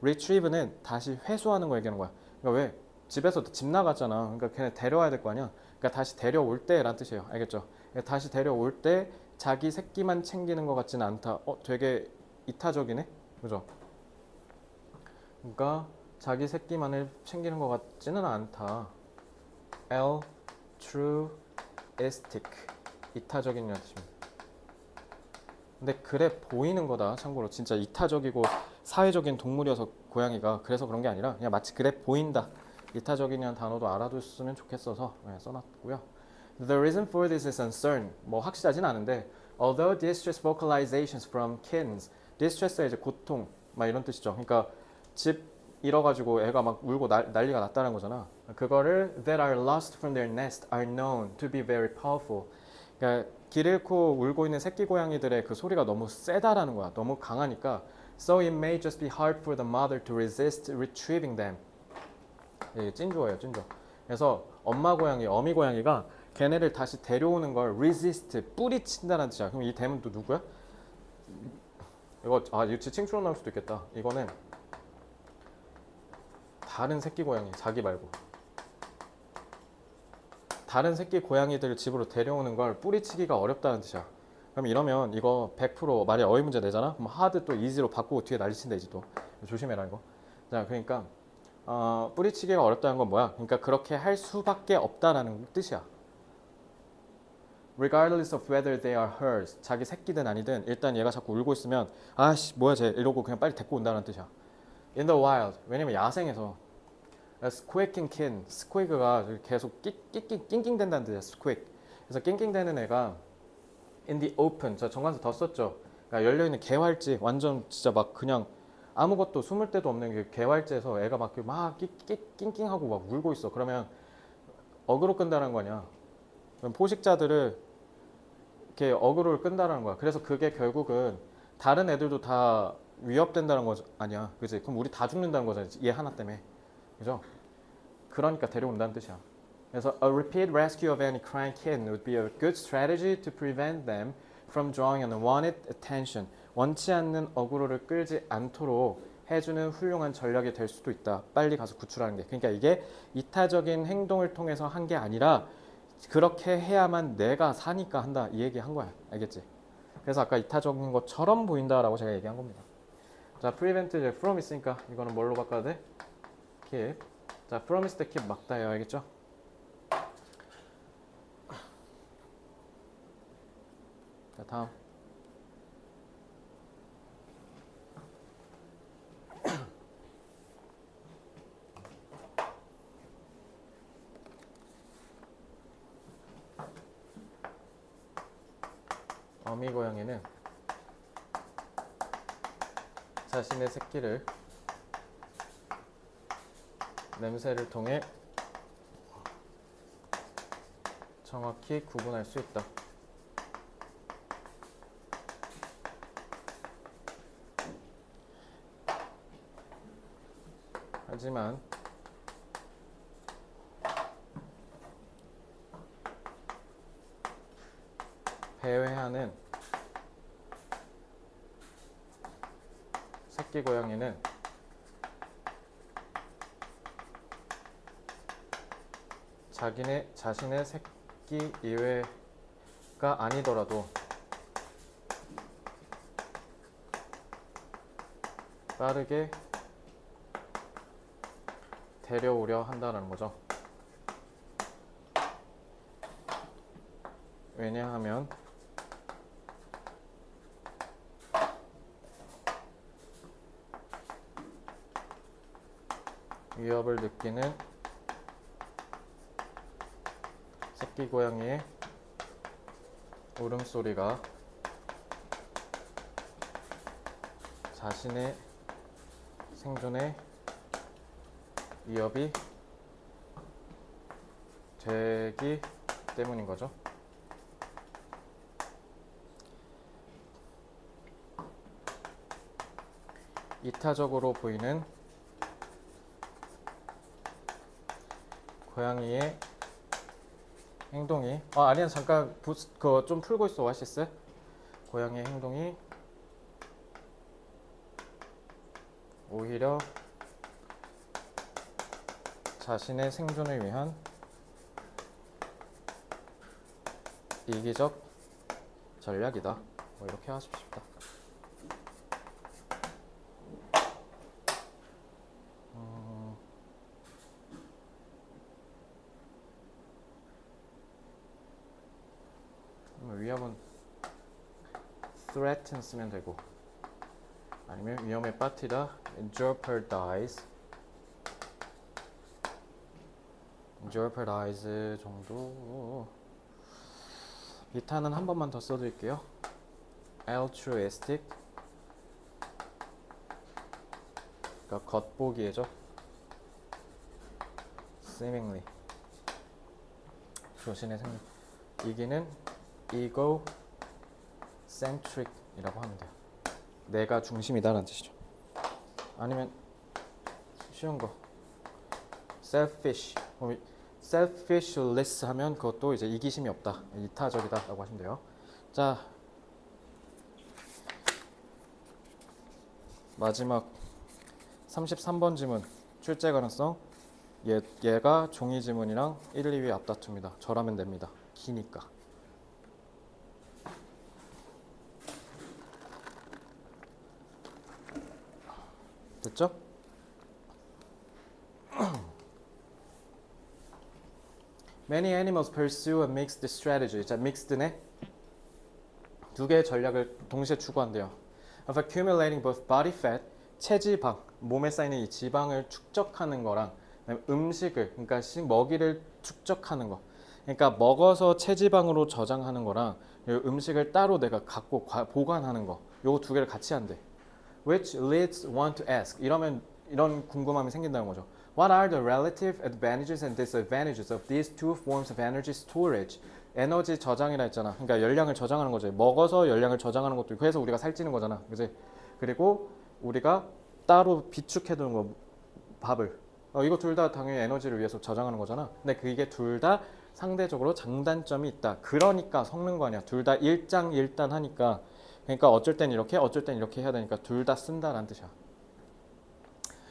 [SPEAKER 1] 리트리브는 다시 회수하는 거 얘기하는 거야. 그러니까 왜? 집에서 집 나갔잖아. 그러니까 걔네 데려와야 될 거 아니야. 그러니까 다시 데려올 때란 뜻이에요. 알겠죠? 그러니까 다시 데려올 때 자기 새끼만 챙기는 것 같지는 않다. 되게 이타적이네? 그죠? 그러니까 자기 새끼만을 챙기는 것 같지는 않다. altruistic 이타적인이라는 뜻입니다. 근데 그래 보이는 거다. 참고로 진짜 이타적이고 사회적인 동물이어서 고양이가 그래서 그런 게 아니라 그냥 마치 그래 보인다. 이타적인이라는 단어도 알아두셨으면 좋겠어서 써놨고요. The reason for this is uncertain. 뭐 확실하진 않은데 although distress vocalizations from kittens, distress가 이제 고통 막 이런 뜻이죠. 그러니까 집 잃어가지고 애가 막 울고 난리가 났다는 거잖아. 그거를 that are lost from their nest are known to be very powerful. 그러니까 길 잃고 울고 있는 새끼 고양이들의 그 소리가 너무 세다라는 거야. 너무 강하니까 so it may just be hard for the mother to resist retrieving them. 이게 찐조예요, 찐조. 그래서 엄마 고양이, 어미 고양이가 걔네를 다시 데려오는 걸 resist, 뿌리친다는 뜻이야. 그럼 이 대문 또 누구야? 이거 지칭추로 나올 수도 있겠다. 이거는 다른 새끼 고양이, 자기 말고 다른 새끼 고양이들 집으로 데려오는 걸 뿌리치기가 어렵다는 뜻이야. 그럼 이러면 이거 100% 만약 어휘 문제 내잖아? 그럼 hard 또 easy로 바꾸고 뒤에 난리친다 이제 또. 조심해라 이거. 자, 그러니까 뿌리치기가 어렵다는 건 뭐야? 그러니까 그렇게 할 수밖에 없다라는 뜻이야. Regardless of whether they are hers. 자기 새끼든 아니든 일단 얘가 자꾸 울고 있으면 아씨 뭐야 쟤 이러고 그냥 빨리 데리고 온다는 뜻이야. In the wild. 왜냐면 야생에서 squeaking kitten, squeak가 계속 낑낑댄다는 뜻이야. squeak. 그래서 낑낑대는 애가 in the open, 저 정관사 더 썼죠. 그러니까 열려있는 개활지, 완전 진짜 막 그냥 아무것도 숨을 데도 없는 그 개활지에서 애가 막 낑낑하고 막 울고 있어. 그러면 어그로 끈다는 거냐? 그럼 포식자들을 이렇게 어그로를 끈다는 거야. 그래서 그게 결국은 다른 애들도 다 위협된다는 거 아니야, 그지? 그럼 우리 다 죽는다는 거잖아, 얘 하나 때문에, 그죠? 그러니까 데려온다는 뜻이야. 그래서 a repeat rescue of any crying kitten would be a good strategy to prevent them from drawing unwanted attention. 원치 않는 어그로를 끌지 않도록 해주는 훌륭한 전략이 될 수도 있다. 빨리 가서 구출하는 게. 그러니까 이게 이타적인 행동을 통해서 한 게 아니라 그렇게 해야만 내가 사니까 한다, 이 얘기 한 거야. 알겠지? 그래서 아까 이타적인 것처럼 보인다라고 제가 얘기한 겁니다. 자, prevent 이제 from 있으니까 이거는 뭘로 바꿔야 돼? keep. 자, promise 때 keep 막다예요. 알겠죠? 자, 다음. 어미 고양이는 자신의 새끼를 냄새를 통해 정확히 구분할 수 있다. 하지만 배회하는 새끼 고양이는 자신의 새끼 이외가 아니더라도 빠르게 데려오려 한다는 거죠. 왜냐하면 위협을 느끼는 새끼 고양이의 울음소리가 자신의 생존에 위협이 되기 때문인 거죠. 이타적으로 보이는 고양이의 행동이 아니야, 잠깐 그거 좀 풀고 있어. 오아시스. 고양이의 행동이 오히려 자신의 생존을 위한 이기적 전략이다. 뭐 이렇게 하십시오. 위험은 threaten 쓰면 되고, 아니면 위험에 빠뜨리다 jeopardize 정도. 비타는 한 번만 더 써드릴게요. altruistic, 그러니까 겉보기에죠. seemingly, 자신의 생각. 이기는 egocentric이라고 하면 돼요. 내가 중심이다라는 뜻이죠. 아니면 쉬운 거 selfish, selfishless 하면 그것도 이제 이기심이 없다, 이타적이다라고 하시면 돼요. 자, 마지막 33번 지문, 출제 가능성. 얘가 종이 지문이랑 1, 2위 앞다툽니다. 저라면 됩니다. 기니까. 됐죠? Many animals pursue a mixed strategy. 자, mixed네. 두 개의 전략을 동시에 추구한대요. Of accumulating both body fat, 체지방, 몸에 쌓이는 이 지방을 축적하는 거랑 음식을, 그러니까 먹이를 축적하는 거. 그러니까 먹어서 체지방으로 저장하는 거랑 음식을 따로 내가 갖고 보관하는 거, 요거 두 개를 같이 한대. Which leads one to ask. 이러면 이런 궁금함이 생긴다는 거죠. What are the relative advantages and disadvantages of these two forms of energy storage? 에너지 저장이라 했잖아. 그러니까 열량을 저장하는 거지. 먹어서 열량을 저장하는 것도 있고, 그래서 우리가 살찌는 거잖아. 그지? 그리고 우리가 따로 비축해두는 거, 밥을. 이거 둘 다 당연히 에너지를 위해서 저장하는 거잖아. 근데 그게 둘 다 상대적으로 장단점이 있다. 그러니까 섞는 거 아니야. 둘 다 일장일단하니까. 그러니까 어쩔 땐 이렇게, 어쩔 땐 이렇게 해야 되니까 둘 다 쓴다라는 뜻이야.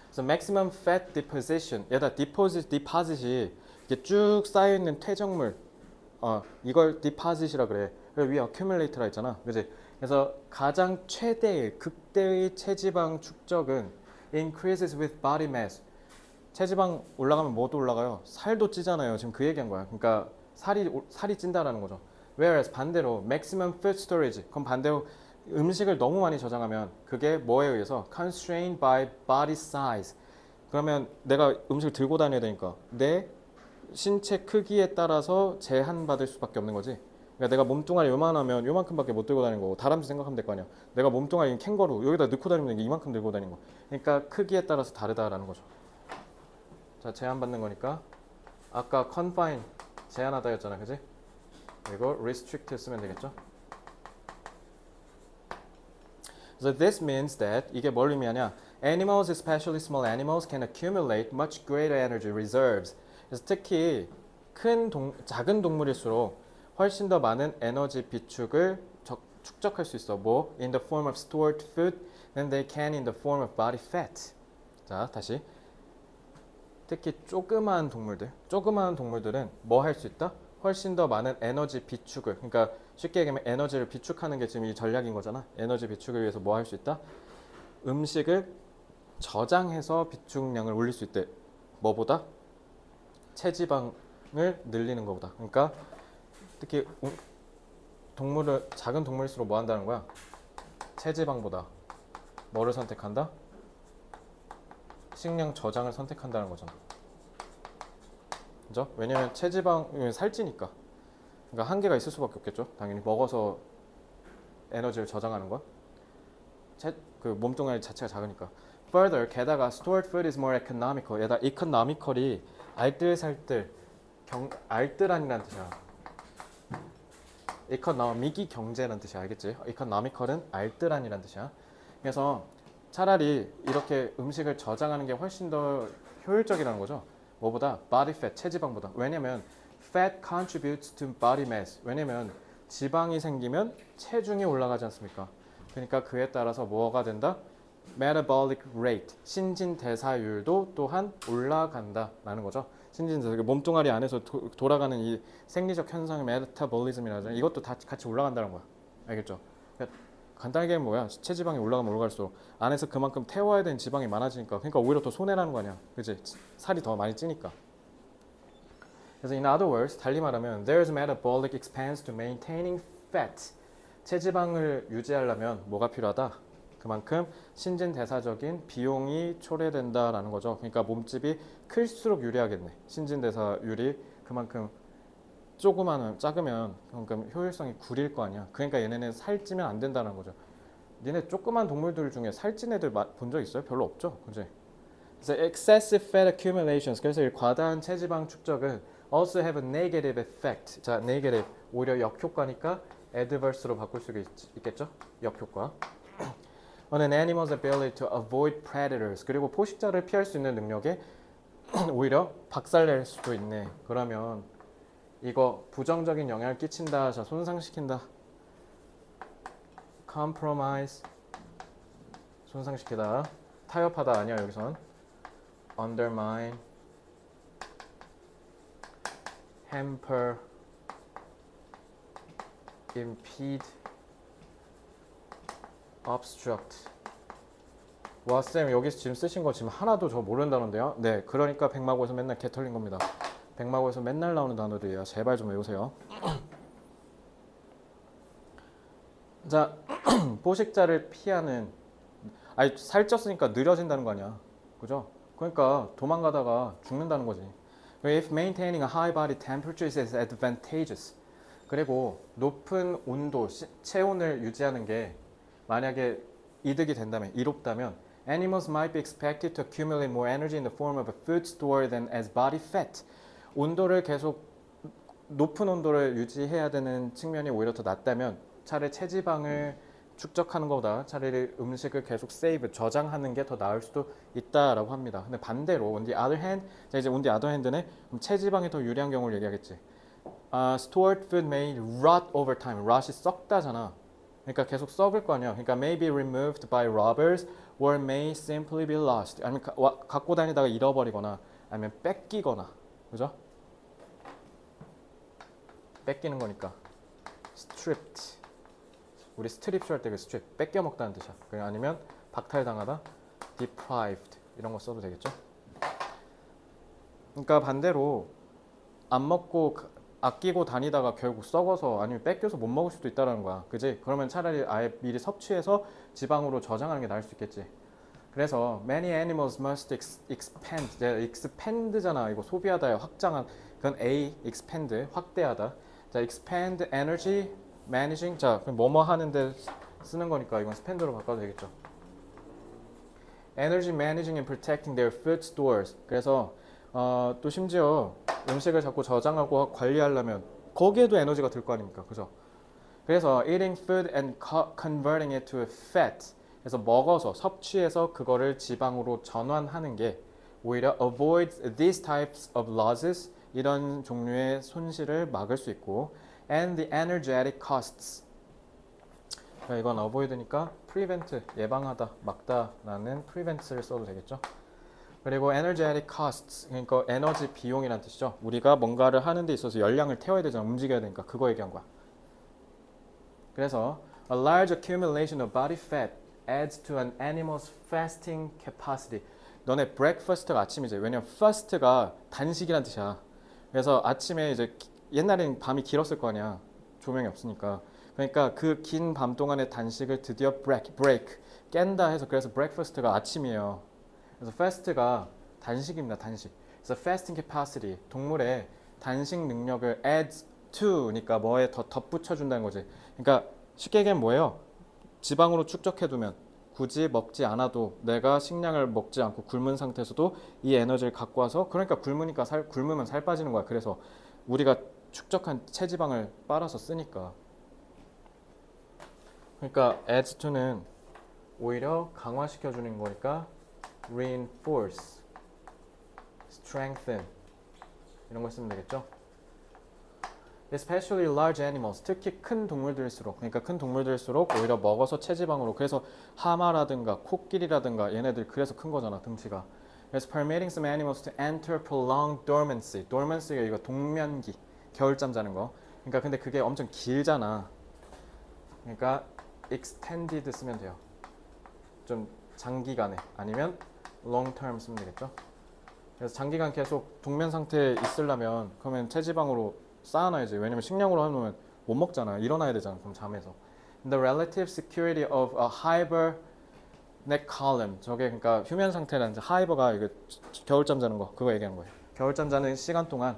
[SPEAKER 1] 그래서 maximum fat deposition, 얘다 deposit이 이게 쭉 쌓여 있는 퇴적물, 이걸 deposit이라 그래. 그리고 위에 accumulate라 했잖아, 그지? 그래서 가장 최대의 극대의 체지방 축적은 increases with body mass. 체지방 올라가면 뭐도 올라가요? 살도 찌잖아요. 지금 그 얘기한 거야. 그러니까 살이 찐다라는 거죠. Whereas 반대로 maximum food storage, 그럼 반대로 음식을 너무 많이 저장하면 그게 뭐에 의해서 constrained by body size. 그러면 내가 음식을 들고 다녀야 되니까 내 신체 크기에 따라서 제한받을 수밖에 없는 거지. 그러니까 내가 몸뚱아리 요만하면 요만큼밖에 못 들고 다니는 거고, 다람쥐 생각하면 될 거 아니야. 내가 몸뚱아리 캥거루 여기다 넣고 다니면 이만큼 들고 다니는 거. 그러니까 크기에 따라서 다르다라는 거죠. 자, 제한받는 거니까 아까 confine 제한하다였잖아, 그지? 그리고 restrict 쓰면 되겠죠. So this means that, 이게 뭘 의미하냐? Animals, especially small animals, can accumulate much greater energy reserves. 그래서 특히 작은 동물일수록 훨씬 더 많은 에너지 비축을 축적할 수 있어. 뭐? In the form of stored food than they can in the form of body fat. 자, 다시. 특히 조그마한 동물들은 뭐 할 수 있다? 훨씬 더 많은 에너지 비축을, 그러니까 쉽게 얘기하면 에너지를 비축하는 게 지금 이 전략인 거잖아. 에너지 비축을 위해서 뭐 할 수 있다? 음식을 저장해서 비축량을 올릴 수 있대. 뭐보다? 체지방을 늘리는 것보다. 그러니까 특히 작은 동물일수록 뭐 한다는 거야? 체지방보다 뭐를 선택한다? 식량 저장을 선택한다는 거잖아. 그죠? 왜냐면 체지방은 살찌니까. 그러니까 한계가 있을 수밖에 없겠죠. 당연히 먹어서 에너지를 저장하는 건. 그 몸뚱아리 자체가 작으니까. Further, 게다가 stored food is more economical. 얘다 economical이 알뜰살뜰, 알뜰한이라는 뜻이야. economic이 경제라는 뜻이야. 알겠지? economical은 알뜰한이라는 뜻이야. 그래서 차라리 이렇게 음식을 저장하는 게 훨씬 더 효율적이라는 거죠. 뭐보다? body fat, 체지방보다. 왜냐면 fat contributes to body mass. 왜냐면 지방이 생기면 체중이 올라가지 않습니까? 그러니까 그에 따라서 뭐가 된다? metabolic rate, 신진대사율도 또한 올라간다라는 거죠. 신진대사, 몸뚱아리 안에서 돌아가는 이 생리적 현상을 메타볼리즘이라고 하잖아요. 이것도 다 같이 올라간다는 거야. 알겠죠? 그러니까 간단하게 뭐야? 체지방이 올라가면 올라갈수록 안에서 그만큼 태워야 되는 지방이 많아지니까, 그러니까 오히려 더 손해라는 거 아니야. 그치? 살이 더 많이 찌니까. 그래서 in other words, 달리 말하면 there is metabolic expense to maintaining fat. 체지방을 유지하려면 뭐가 필요하다? 그만큼 신진대사적인 비용이 초래된다라는 거죠. 그러니까 몸집이 클수록 유리하겠네. 신진대사율이 그만큼 작으면 그만큼 효율성이 구릴 거 아니야. 그러니까 얘네는 살찌면 안 된다는 거죠. 니네 조그만 동물들 중에 살찐 애들 본 적 있어요? 별로 없죠, 그지? 그래서 excessive fat accumulations, 그래서 이 과다한 체지방 축적은 also have a negative effect. 자, negative 오히려 역효과니까 adverse로 바꿀 수 있겠죠? 역효과. on an animal's ability to avoid predators. 그리고 포식자를 피할 수 있는 능력에 오히려 박살낼 수도 있네. 그러면 이거 부정적인 영향을 끼친다. 자, 손상시킨다. compromise, 손상시키다. 타협하다 아니야 여기선. undermine, hamper, impede, obstruct. 와, 쌤 여기서 지금 쓰신 거 지금 하나도 저 모르는 단어인데요? 네, 그러니까 백마고에서 맨날 개 털린 겁니다. 백마고에서 맨날 나오는 단어들이에요. 제발 좀 외우세요. 자, 포식자를 피하는, 아니 살쪘으니까 느려진다는 거 아니야, 그죠? 그러니까 도망가다가 죽는다는 거지. If maintaining a high body temperature is advantageous. 그리고 높은 온도, 체온을 유지하는 게 만약에 이득이 된다면, 이롭다면 animals might be expected to accumulate more energy in the form of a food stored than as body fat. 온도를 계속 높은 온도를 유지해야 되는 측면이 오히려 더 낫다면 차라리 체지방을 축적하는 것보다 차라리 음식을 계속 세이브, 저장하는 게 더 나을 수도 있다라고 합니다. 근데 반대로 on the other hand, 자 이제 on the other hand는 체지방이 더 유리한 경우를 얘기하겠지. Stored food may rot over time. rot이 썩다잖아. 그러니까 계속 썩을 거 아니야. 그러니까 may be removed by robbers or may simply be lost. 아니면 갖고 다니다가 잃어버리거나 아니면 뺏기거나. 그죠? 뺏기는 거니까. stripped. 우리 스트립쇼 할 때 그 strip 뺏겨 먹다는 뜻이야. 아니면 박탈당하다, deprived 이런 거 써도 되겠죠. 그러니까 반대로 안 먹고 아끼고 다니다가 결국 썩어서 아니면 뺏겨서 못 먹을 수도 있다는 거야. 그지? 그러면 차라리 아예 미리 섭취해서 지방으로 저장하는 게 나을 수 있겠지. 그래서 many animals must expand. expand잖아. 이거 소비하다에 확장한. 그건 A, expand, 확대하다. 자, expand energy managing. 자, 그럼 뭐뭐 하는데 쓰는 거니까 이건 spend로 바꿔도 되겠죠. energy managing and protecting their food stores. 그래서 또 심지어 음식을 자꾸 저장하고 관리하려면 거기에도 에너지가 들 거 아닙니까? 그죠? 그래서 eating food and converting it to fat. 그래서 먹어서 섭취해서 그거를 지방으로 전환하는 게 오히려 avoids these types of losses. 이런 종류의 손실을 막을 수 있고 and the energetic costs. 이건 avoid니까 prevent, 예방하다, 막다라는 prevent를 써도 되겠죠. 그리고 energetic costs, 그러니까 에너지 비용이라는 뜻이죠. 우리가 뭔가를 하는 데 있어서 열량을 태워야 되잖아. 움직여야 되니까 그거 얘기한 거야. 그래서 a large accumulation of body fat adds to an animal's fasting capacity. 너네 breakfast가 아침이지. 왜냐면 fast가 단식이란 뜻이야. 그래서 아침에 이제 옛날엔 밤이 길었을 거 아니야. 조명이 없으니까. 그러니까 그 긴 밤 동안의 단식을 드디어 break, 깬다 해서 그래서 breakfast가 아침이에요. 그래서 fast가 단식입니다. 단식. 그래서 fasting capacity, 동물의 단식 능력을 adds to니까 뭐에 더 덧붙여준다는 거지. 그러니까 쉽게 얘기하면 뭐예요? 지방으로 축적해두면 굳이 먹지 않아도 내가 식량을 먹지 않고 굶은 상태에서도 이 에너지를 갖고 와서 그러니까 굶으면 살 빠지는 거야. 그래서 우리가 축적한 체지방을 빨아서 쓰니까. 그러니까 adds to는 오히려 강화시켜주는 거니까 reinforce, strengthen 이런 걸 쓰면 되겠죠. Especially large animals, 특히 큰 동물들일수록, 그러니까 큰 동물들일수록 오히려 먹어서 체지방으로. 그래서 하마라든가 코끼리라든가 얘네들 그래서 큰 거잖아, 등치가. 그래서 permitting some animals to enter prolonged dormancy. dormancy가 이거 동면기, 겨울잠 자는 거. 그러니까 근데 그게 엄청 길잖아. 그러니까 extended 쓰면 돼요. 좀 장기간에, 아니면 long term 쓰면 되겠죠. 그래서 장기간 계속 동면 상태에 있으려면 그러면 체지방으로 쌓아놔야지. 왜냐면 식량으로 해놓으면 못 먹잖아. 일어나야 되잖아. 그럼 잠에서. The relative security of a hibernac column. 저게 그러니까 휴면 상태라는 하이버가 이거 겨울잠 자는 거 그거 얘기하는 거예요. 겨울잠 자는 시간 동안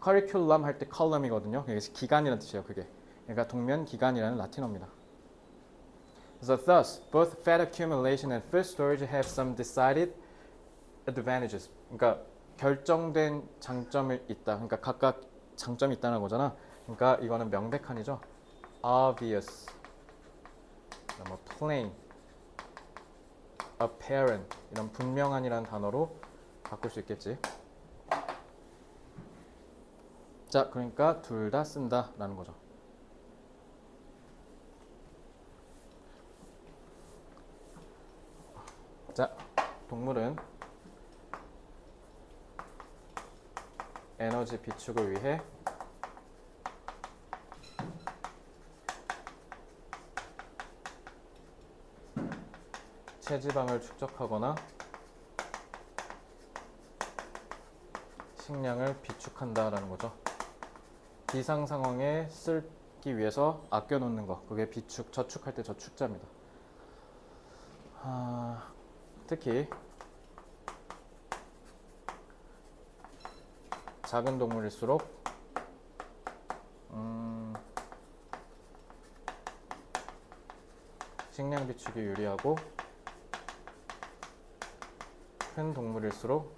[SPEAKER 1] curriculum 할 때 column이거든요. 기간이라는 뜻이에요. 그게. 그러니까 동면 기간이라는 라틴어입니다. So thus, both fat accumulation and food storage have some decided advantages. 그러니까 결정된 장점이 있다. 그러니까 각각 장점이 있다는 거잖아. 그러니까 이거는 명백한이죠. obvious, 뭐 plain, apparent 이런 분명한이라는 단어로 바꿀 수 있겠지. 자, 그러니까 둘 다 쓴다라는 거죠. 자, 동물은 에너지 비축을 위해 체지방을 축적하거나 식량을 비축한다라는 거죠. 비상 상황에 쓰기 위해서 아껴놓는 거, 그게 비축, 저축할 때 저축자입니다. 특히 작은 동물일수록 식량 비축이 유리하고 큰 동물일수록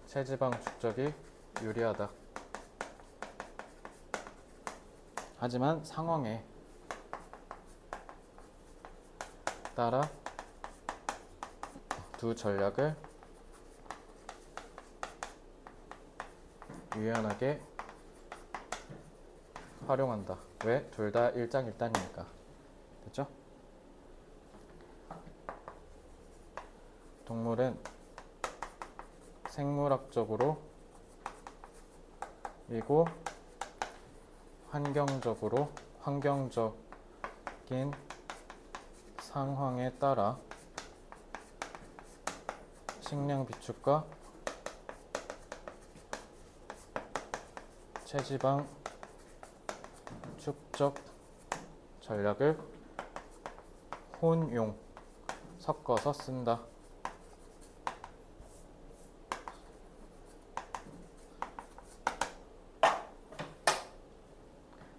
[SPEAKER 1] 체지방 축적이 유리하다. 하지만 상황에 따라 두 전략을 유연하게 활용한다. 왜? 둘 다 일장일단이니까. 됐죠? 동물은 생물학적으로 이고 환경적인 상황에 따라 식량 비축과 체지방 축적 전략을 혼용 섞어서 쓴다.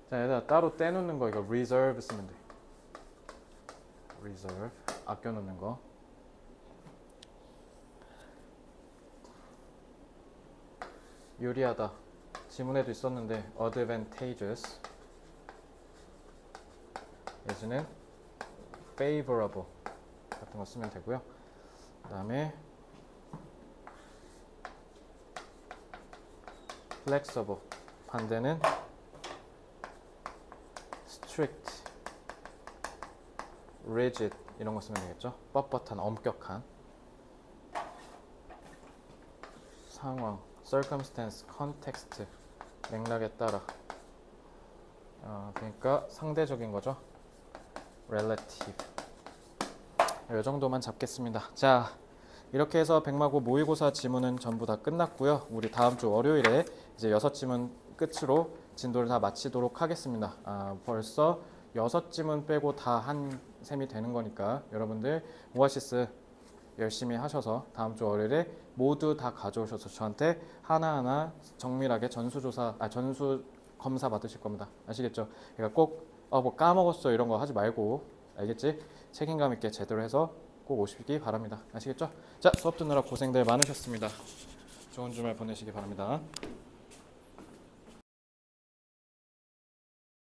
[SPEAKER 1] 자, 얘들아 따로 떼놓는 거 이거 reserve 쓰면 돼. reserve 아껴놓는 거. 유리하다. 지문에도 있었는데 advantageous 예전엔 favorable 같은 거 쓰면 되고요. 그 다음에 flexible 반대는 strict, rigid 이런 거 쓰면 되겠죠. 뻣뻣한, 엄격한 상황, circumstance, context 맥락에 따라 그러니까 상대적인 거죠. relative 이 정도만 잡겠습니다. 자, 이렇게 해서 백마고 모의고사 지문은 전부 다 끝났고요. 우리 다음 주 월요일에 이제 6지문 끝으로 진도를 다 마치도록 하겠습니다. 벌써 6지문 빼고 다 한 셈이 되는 거니까 여러분들 오아시스 열심히 하셔서 다음 주 월요일에 모두 다 가져오셔서 저한테 하나하나 정밀하게 전수 검사 받으실 겁니다. 아시겠죠? 그러니까 꼭 뭐 까먹었어 이런 거 하지 말고 알겠지? 책임감 있게 제대로 해서 꼭 오시기 바랍니다. 아시겠죠? 자, 수업 듣느라 고생들 많으셨습니다. 좋은 주말 보내시기 바랍니다.